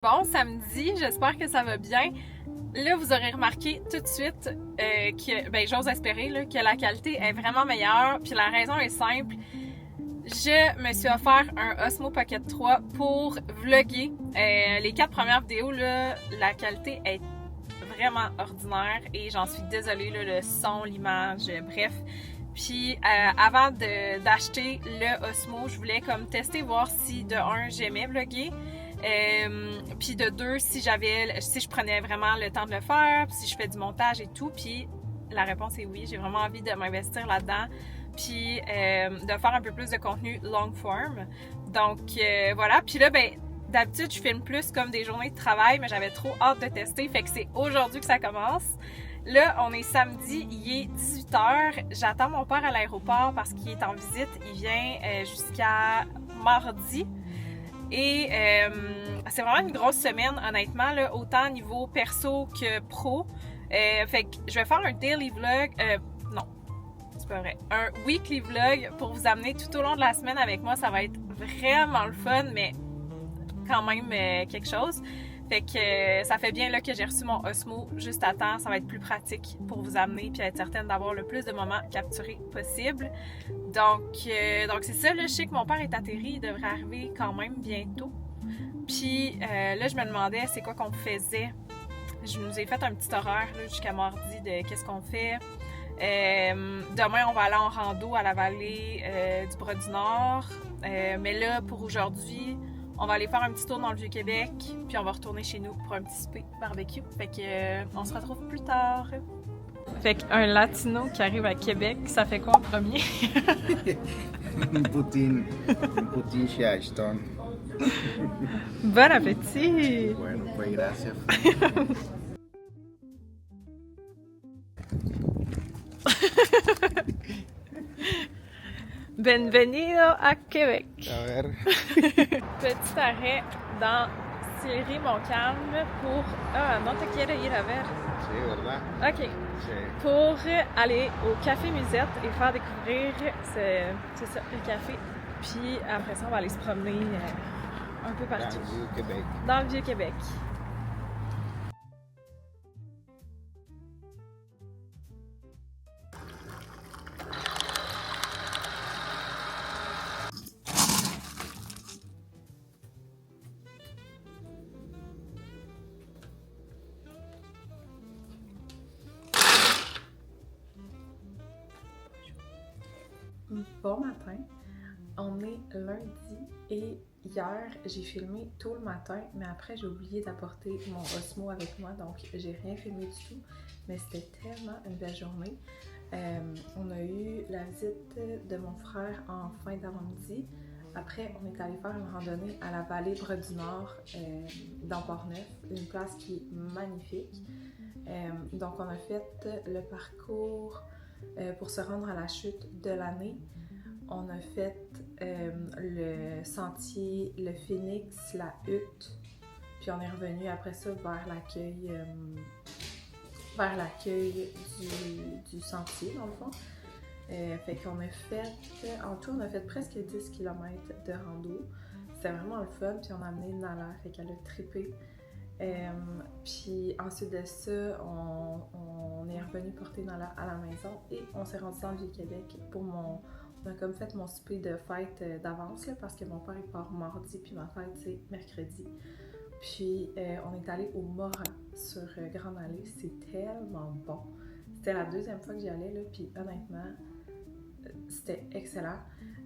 Bon samedi, j'espère que ça va bien. Là, vous aurez remarqué tout de suite que, ben, j'ose espérer là, que la qualité est vraiment meilleure. Puis la raison est simple. Je me suis offert un Osmo Pocket 3 pour vlogger. Les 4 premières vidéos, là, la qualité est vraiment ordinaire et j'en suis désolée, là, le son, l'image, bref. Puis avant d'acheter le Osmo, je voulais comme tester, voir si de un, j'aimais vlogger. Puis de deux, si je prenais vraiment le temps de le faire, si je fais du montage et tout. Puis la réponse est oui, j'ai vraiment envie de m'investir là-dedans. Puis de faire un peu plus de contenu long form. Donc voilà. Puis là, ben d'habitude, je filme plus comme des journées de travail, mais j'avais trop hâte de tester. Fait que c'est aujourd'hui que ça commence. Là, on est samedi, il est 18h. J'attends mon père à l'aéroport parce qu'il est en visite. Il vient jusqu'à mardi. Et c'est vraiment une grosse semaine, honnêtement, là, autant niveau perso que pro. Fait que je vais faire un daily vlog. Non, c'est pas vrai. Un weekly vlog pour vous amener tout au long de la semaine avec moi. Ça va être vraiment le fun, mais quand même quelque chose. Fait que ça fait bien là que j'ai reçu mon Osmo juste à temps. Ça va être plus pratique pour vous amener puis être certaine d'avoir le plus de moments capturés possible. Donc c'est ça. Là, je sais que mon père est atterri. Il devrait arriver quand même bientôt. Puis là, je me demandais c'est quoi qu'on faisait. Je nous ai fait un petit horaire là, jusqu'à mardi de qu'est-ce qu'on fait. Demain, on va aller en rando à la vallée du Bras-du-Nord. Mais là, pour aujourd'hui, on va aller faire un petit tour dans le Vieux-Québec, puis on va retourner chez nous pour un petit souper barbecue. Fait que on se retrouve plus tard. Fait qu'un latino qui arrive à Québec, ça fait quoi en premier? Une poutine chez Ashton. Bon appétit! Bueno, pues gracias. Bienvenido à Québec! A ver. Petit arrêt dans Sillery Montcalm pour... Ah, no te quiere ir a ver. Sí, ¿verdad? OK. Sí. Pour aller au Café Musette et faire découvrir c'est ça, le café. Puis après ça, on va aller se promener un peu Dans partout. le Vieux-Québec. Dans le Vieux-Québec. Bon matin, on est lundi et hier j'ai filmé tôt le matin, mais après j'ai oublié d'apporter mon Osmo avec moi, donc j'ai rien filmé du tout, mais c'était tellement une belle journée. On a eu la visite de mon frère en fin d'avant-midi. Après, on est allé faire une randonnée à la vallée Bras-du-Nord dans Port-Neuf, une place qui est magnifique. Donc on a fait le parcours pour se rendre à la chute de l'année. On a fait le sentier, le Phénix, la hutte, puis on est revenu après ça vers l'accueil du sentier, dans le fond. Fait qu'on a fait, en tout, on a fait presque 10 km de rando. C'était vraiment le fun, puis on a amené Nala, fait qu'elle a trippé. Puis ensuite de ça, on est revenu porter Nala à la maison et on s'est rendu dans le Vieux-Québec pour on a comme fait mon souper de fête d'avance là, parce que mon père il part mardi puis ma fête c'est mercredi. Puis on est allé au Morin sur Grande Allée, c'est tellement bon. C'était la deuxième fois que j'y allais là, puis honnêtement, c'était excellent.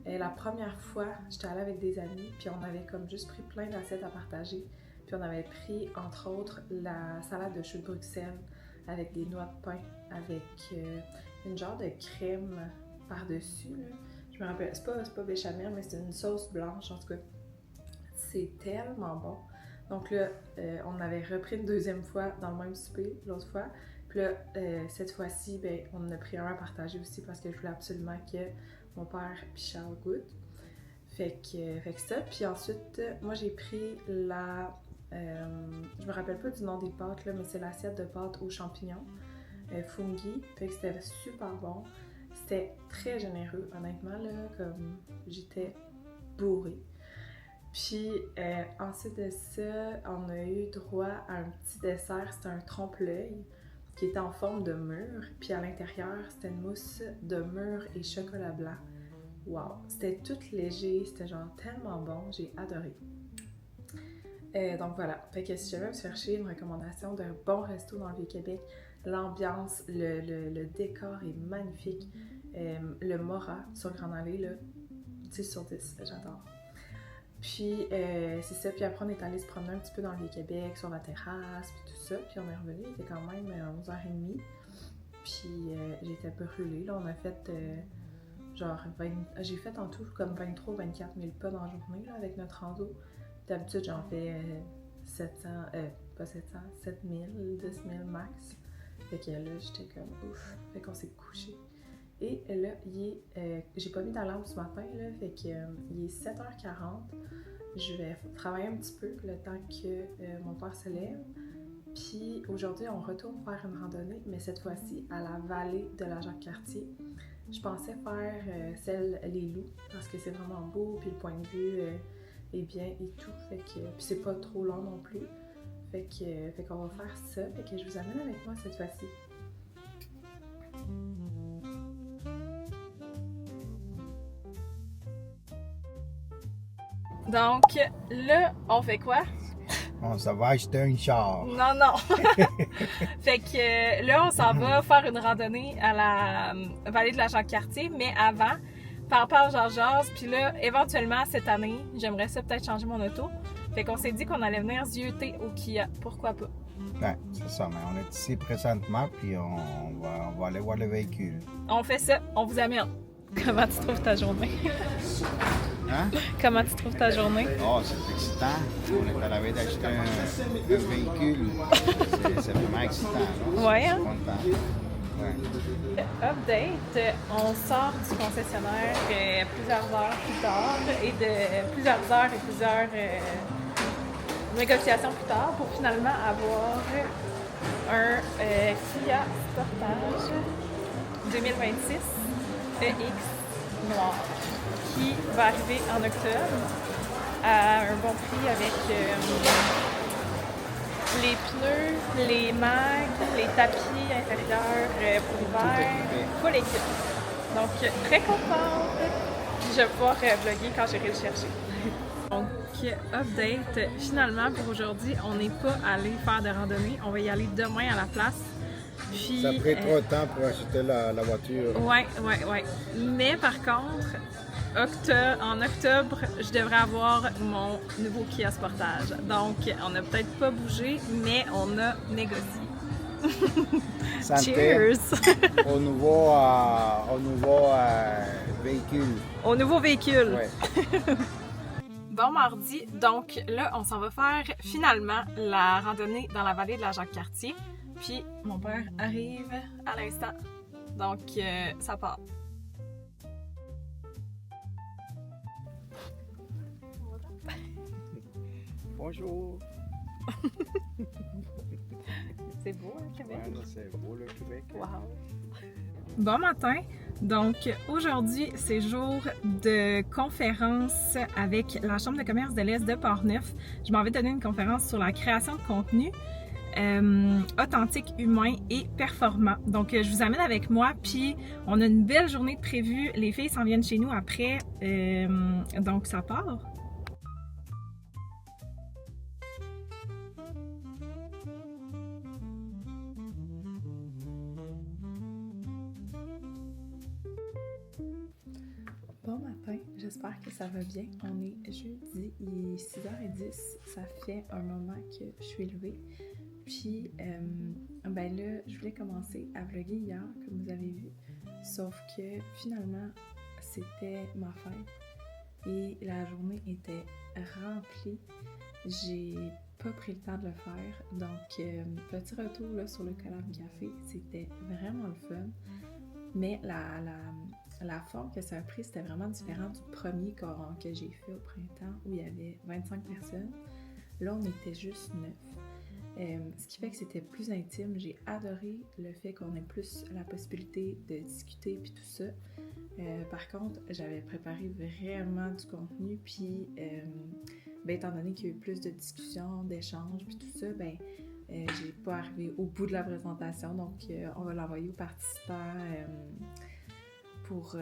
La première fois, j'étais allée avec des amis, puis on avait comme juste pris plein d'assiettes à partager. Puis on avait pris, entre autres, la salade de choux de Bruxelles avec des noix de pain, avec une genre de crème par-dessus. Là. Je me rappelle, c'est pas béchamel, mais c'est une sauce blanche, en tout cas. C'est tellement bon. Donc là, on avait repris une deuxième fois dans le même souper, l'autre fois. Puis là, cette fois-ci, ben, on en a pris un à partager aussi parce que je voulais absolument que mon père et Charles goûtent. Fait que ça. Puis ensuite, moi j'ai pris je me rappelle pas du nom des pâtes, là, mais c'est l'assiette de pâtes aux champignons, fungi. Fait que c'était super bon. C'était très généreux, honnêtement, là, comme j'étais bourrée. Puis ensuite de ça, on a eu droit à un petit dessert, c'était un trompe-l'œil qui était en forme de mûre. Puis à l'intérieur, c'était une mousse de mûre et chocolat blanc. Wow! C'était tout léger, c'était genre tellement bon, j'ai adoré. Donc voilà, fait que si jamais vous cherchez une recommandation d'un bon resto dans le Vieux-Québec, l'ambiance, le décor est magnifique. Le Mora sur Grande Allée, là, 10 sur 10, j'adore. Puis c'est ça, puis après on est allé se promener un petit peu dans le Vieux-Québec, sur la terrasse, puis tout ça. Puis on est revenu, il était quand même 11h30. Puis j'étais brûlée, là, on a fait j'ai fait en tout comme 23 ou 24 000 pas dans la journée, là, avec notre rando. D'habitude, j'en fais 7 000, 10 000 max. Fait que là, j'étais comme ouf. Fait qu'on s'est couché. Et là, j'ai pas mis d'alarme ce matin, là. Fait que il est 7h40. Je vais travailler un petit peu le temps que mon père se lève. Puis aujourd'hui, on retourne faire une randonnée, mais cette fois-ci à la vallée de la Jacques-Cartier. Je pensais faire celle Les Loups parce que c'est vraiment beau, puis le point de vue est bien et tout. Fait que, puis c'est pas trop long non plus. Fait qu'on va faire ça. Fait que je vous amène avec moi cette fois-ci. Donc là, on fait quoi? On s'en va acheter un char. Non, non. Fait que là, on s'en va faire une randonnée à la vallée de la Jacques-Cartier, mais avant, par Georges, puis là, éventuellement, cette année, j'aimerais ça peut-être changer mon auto. Fait qu'on s'est dit qu'on allait venir zioter au Kia. Pourquoi pas? Ouais, c'est ça, mais on est ici présentement, puis on va aller voir le véhicule. On fait ça, on vous amène. Comment tu trouves ta journée? Hein? Comment tu trouves ta journée? Oh, c'est excitant. On est à la veille d'acheter un véhicule. C'est vraiment excitant. Non? Ouais, hein? Je suis content. Ouais. Update, on sort du concessionnaire plusieurs heures plus tard et de plusieurs heures et plusieurs négociations plus tard pour finalement avoir un Kia Sportage 2026 EX noir qui va arriver en octobre à un bon prix avec les pneus, les mags, les tapis intérieurs pour l'hiver, full équipe. Donc, très contente. Je vais pouvoir vlogger quand j'irai le chercher. Donc, update. Finalement, pour aujourd'hui, on n'est pas allé faire de randonnée. On va y aller demain à la place. Puis, Ça a pris trop de temps pour acheter la voiture. Ouais. Mais par contre, en octobre, je devrais avoir mon nouveau Kia Sportage. Donc, on n'a peut-être pas bougé, mais on a négocié. Santé. Cheers! Au nouveau véhicule. Au nouveau véhicule. Ouais. Bon mardi, donc là, on s'en va faire finalement la randonnée dans la vallée de la Jacques-Cartier. Puis, mon père arrive à l'instant. Donc, ça part. Bonjour. C'est beau, hein, Québec? Ouais, c'est beau le Québec. Wow! Bon matin! Donc aujourd'hui, c'est jour de conférence avec la Chambre de commerce de l'Est de Portneuf. Je m'en vais donner une conférence sur la création de contenu authentique, humain et performant. Donc je vous amène avec moi, puis on a une belle journée de prévue. Les filles s'en viennent chez nous après, donc ça part. Bon matin, j'espère que ça va bien. On est jeudi, il est 6h10, ça fait un moment que je suis levée. Puis, ben là, je voulais commencer à vlogger hier, comme vous avez vu. Sauf que finalement, c'était ma fête et la journée était remplie. J'ai pas pris le temps de le faire. Donc, petit retour là, sur le Collam Café, c'était vraiment le fun. Mais la forme que ça a pris, c'était vraiment différent du premier coron que j'ai fait au printemps où il y avait 25 personnes. Là, on était juste 9. Ce qui fait que c'était plus intime. J'ai adoré le fait qu'on ait plus la possibilité de discuter puis tout ça. Par contre, j'avais préparé vraiment du contenu puis ben, étant donné qu'il y a eu plus de discussions, d'échanges, puis tout ça, ben, j'ai pas arrivé au bout de la présentation, donc on va l'envoyer aux participants pour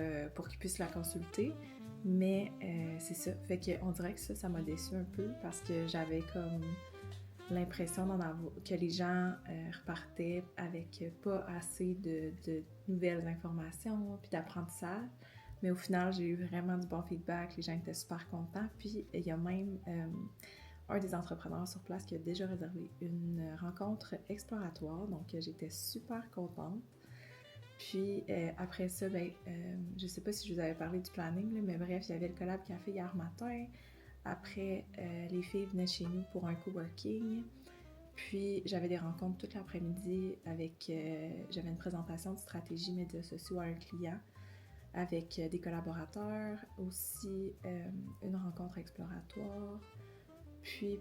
qu'ils puissent la consulter. Mais c'est ça, fait qu'on dirait que ça m'a déçue un peu parce que j'avais comme l'impression que les gens repartaient avec pas assez de nouvelles informations puis d'apprentissage. Mais au final, j'ai eu vraiment du bon feedback, les gens étaient super contents. Puis il y a même un des entrepreneurs sur place qui a déjà réservé une rencontre exploratoire, donc j'étais super contente. Puis après ça, je sais pas si je vous avais parlé du planning, là, mais bref, il y avait le Collab Café hier matin. Après, les filles venaient chez nous pour un coworking. Puis j'avais des rencontres toute l'après-midi avec... j'avais une présentation de stratégie médias sociaux à un client avec des collaborateurs, aussi une rencontre exploratoire. Puis,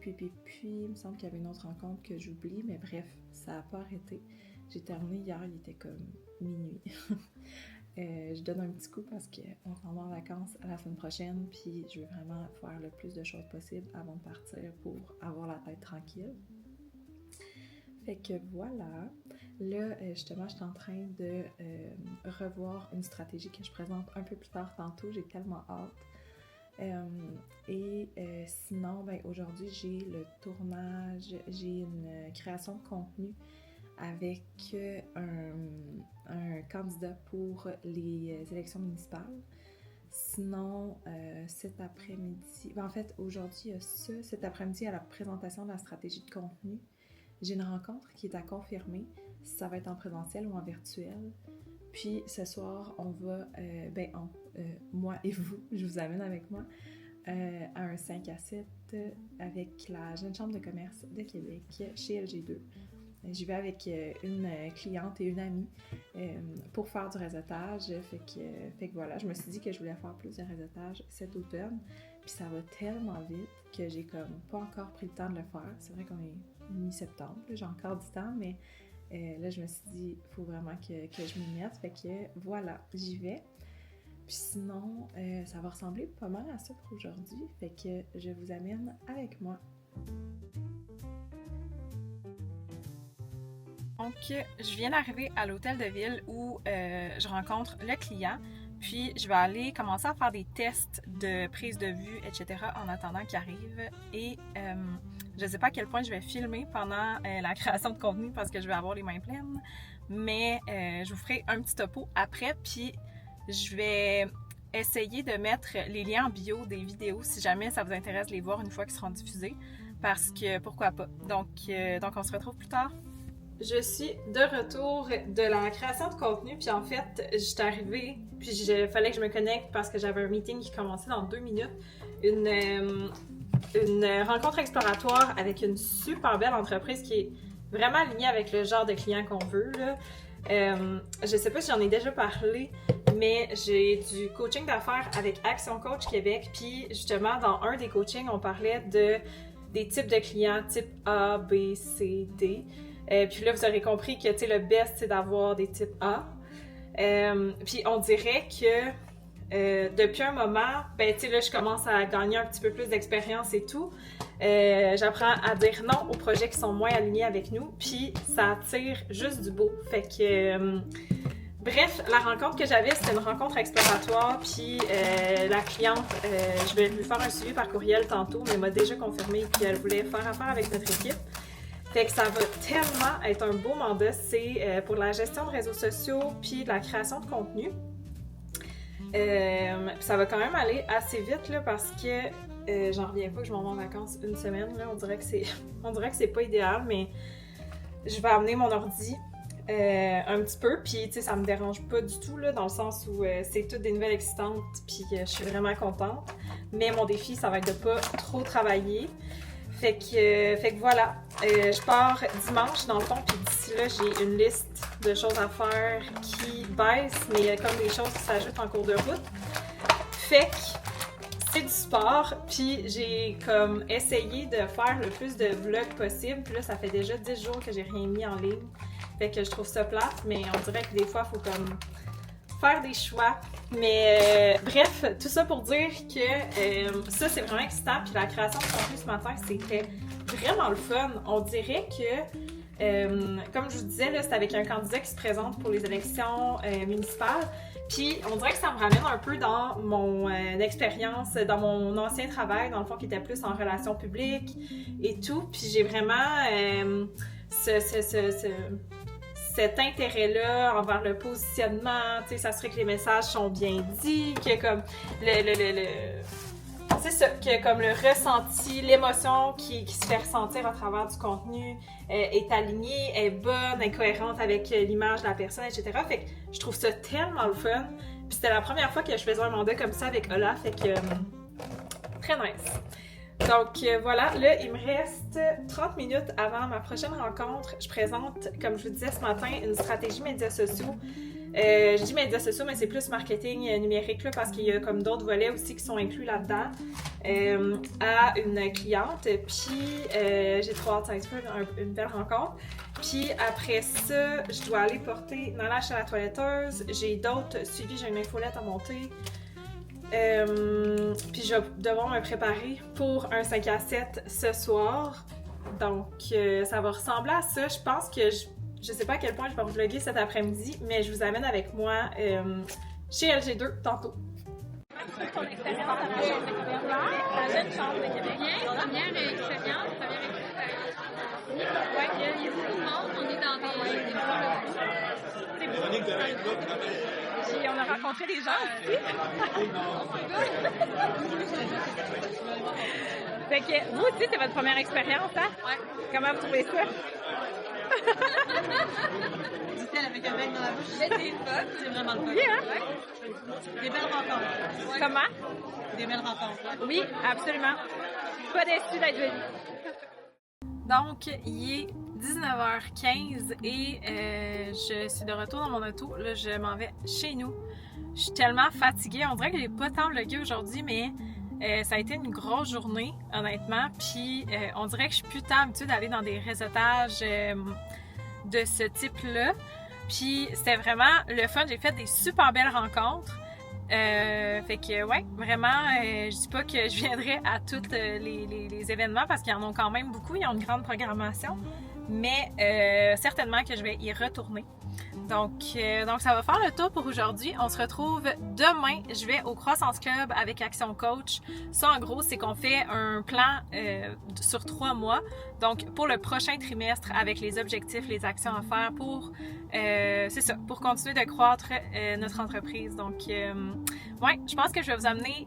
il me semble qu'il y avait une autre rencontre que j'oublie, mais bref, ça n'a pas arrêté. J'ai terminé hier, il était comme minuit. Je donne un petit coup parce qu'on s'en va en vacances à la semaine prochaine, puis je veux vraiment faire le plus de choses possible avant de partir pour avoir la tête tranquille. Fait que voilà. Là, justement, je suis en train de revoir une stratégie que je présente un peu plus tard tantôt. J'ai tellement hâte. Sinon, aujourd'hui, j'ai le tournage, j'ai une création de contenu avec un candidat pour les élections municipales. Sinon, cet après-midi... en fait, aujourd'hui, il y a ça. Cet après-midi, à la présentation de la stratégie de contenu, j'ai une rencontre qui est à confirmer si ça va être en présentiel ou en virtuel. Puis, ce soir, on va... moi et vous, je vous amène avec moi à un 5 à 7 avec la Jeune Chambre de commerce de Québec chez LG2. J'y vais avec une cliente et une amie pour faire du réseautage. Fait que voilà, je me suis dit que je voulais faire plus de réseautage cet automne. Puis ça va tellement vite que j'ai comme pas encore pris le temps de le faire. C'est vrai qu'on est mi-septembre, j'ai encore du temps, mais là je me suis dit, il faut vraiment que je m'y mette. Fait que voilà, j'y vais. Puis sinon, ça va ressembler pas mal à ça pour aujourd'hui. Fait que je vous amène avec moi. Donc, je viens d'arriver à l'hôtel de ville où je rencontre le client, puis je vais aller commencer à faire des tests de prise de vue, etc. en attendant qu'il arrive. Et je ne sais pas à quel point je vais filmer pendant la création de contenu parce que je vais avoir les mains pleines, mais je vous ferai un petit topo après, puis je vais essayer de mettre les liens en bio des vidéos si jamais ça vous intéresse de les voir une fois qu'ils seront diffusés, parce que pourquoi pas. Donc on se retrouve plus tard. Je suis de retour de la création de contenu, puis en fait, j'étais arrivée, puis il fallait que je me connecte parce que j'avais un meeting qui commençait dans 2 minutes. Une rencontre exploratoire avec une super belle entreprise qui est vraiment alignée avec le genre de client qu'on veut, là. Je sais pas si j'en ai déjà parlé, mais j'ai du coaching d'affaires avec Action Coach Québec, puis justement, dans un des coachings, on parlait des types de clients, type A, B, C, D. Puis là, vous aurez compris que le best, c'est d'avoir des types A. Puis on dirait que depuis un moment, là, je commence à gagner un petit peu plus d'expérience et tout. J'apprends à dire non aux projets qui sont moins alignés avec nous, puis ça attire juste du beau. Fait que... bref, la rencontre que j'avais, c'était une rencontre exploratoire, puis la cliente, je vais lui faire un suivi par courriel tantôt, mais elle m'a déjà confirmé qu'elle voulait faire affaire avec notre équipe. Fait que ça va tellement être un beau mandat. C'est pour la gestion de réseaux sociaux puis de la création de contenu. Ça va quand même aller assez vite là, parce que j'en reviens pas que je m'en vais en vacances une semaine. Là. On dirait que c'est pas idéal, mais je vais amener mon ordi un petit peu. Puis ça me dérange pas du tout là, dans le sens où c'est toutes des nouvelles excitantes puis je suis vraiment contente. Mais mon défi, ça va être de pas trop travailler. Fait que voilà, je pars dimanche dans le fond, puis d'ici là, j'ai une liste de choses à faire qui baisse, mais il y a comme des choses qui s'ajoutent en cours de route. Fait que c'est du sport, puis j'ai comme essayé de faire le plus de vlogs possible, puis là, ça fait déjà 10 jours que j'ai rien mis en ligne. Fait que je trouve ça plate, mais on dirait que des fois, faire des choix. Mais bref, tout ça pour dire que ça, c'est vraiment excitant. Puis la création de contenu ce matin, c'était vraiment le fun. On dirait que, comme je vous disais, là, c'est avec un candidat qui se présente pour les élections municipales. Puis on dirait que ça me ramène un peu dans mon expérience, dans mon ancien travail, dans le fond, qui était plus en relations publiques et tout. Puis j'ai vraiment cet intérêt-là envers le positionnement, tu sais, s'assurer que les messages sont bien dits, que comme c'est ça, que comme le ressenti, l'émotion qui se fait ressentir à travers du contenu est alignée, est bonne, est cohérente avec l'image de la personne, etc. Fait que je trouve ça tellement le fun. Puis c'était la première fois que je faisais un mandat comme ça avec Ola, fait que très nice. Donc voilà, là il me reste 30 minutes avant ma prochaine rencontre. Je présente, comme je vous disais ce matin, une stratégie médias sociaux. Je dis médias sociaux, mais c'est plus marketing numérique là, parce qu'il y a comme d'autres volets aussi qui sont inclus là-dedans à une cliente. Puis j'ai trop hâte, ça va être une belle rencontre. Puis après ça, je dois aller porter Nala chez la toiletteuse. J'ai d'autres suivis, j'ai une infolette à monter. Puis je vais devoir me préparer pour un 5 à 7 ce soir. Donc ça va ressembler à ça. Je pense que je sais pas à quel point je vais vlogger cet après-midi, mais je vous amène avec moi chez LG2 tantôt. Ton expérience à la jeune chambre de Québec. Bien, première expérience. Ouais, il y a beaucoup de monde, on est dans des Puis on a rencontré des gens aussi. Fait que vous aussi, c'est votre première expérience, hein? Ouais. Comment vous trouvez ça? Du avec un bec dans la bouche. C'est fun. C'est vraiment le fun. Oui, hein? Ouais. Des belles rencontres. Ouais. Comment? Des belles rencontres. Ouais. Oui, absolument. Pas déçue d'être venue. Donc, il est 19h15 et je suis de retour dans mon auto. Là, je m'en vais chez nous. Je suis tellement fatiguée. On dirait que j'ai pas tant vlogué aujourd'hui, mais ça a été une grosse journée, honnêtement. Puis, on dirait que je suis plus tant habituée d'aller dans des réseautages de ce type-là. Puis, c'était vraiment le fun. J'ai fait des super belles rencontres. Fait que ouais, vraiment, je dis pas que je viendrai à tous les événements parce qu'il y en a quand même beaucoup, ils ont une grande programmation, mais certainement que je vais y retourner. Donc ça va faire le tour pour aujourd'hui. On se retrouve demain. Je vais au Croissance Club avec Action Coach. Ça, en gros, c'est qu'on fait un plan sur 3 mois. Donc, pour le prochain trimestre, avec les objectifs, les actions à faire pour, c'est ça, pour continuer de croître notre entreprise. Donc, ouais, je pense que je vais vous amener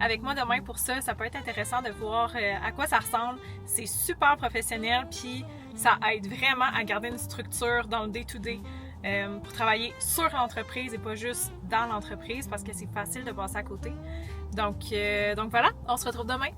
avec moi demain pour ça. Ça peut être intéressant de voir à quoi ça ressemble. C'est super professionnel, puis ça aide vraiment à garder une structure dans le day-to-day. Pour travailler sur l'entreprise et pas juste dans l'entreprise parce que c'est facile de passer à côté. Donc voilà, on se retrouve demain.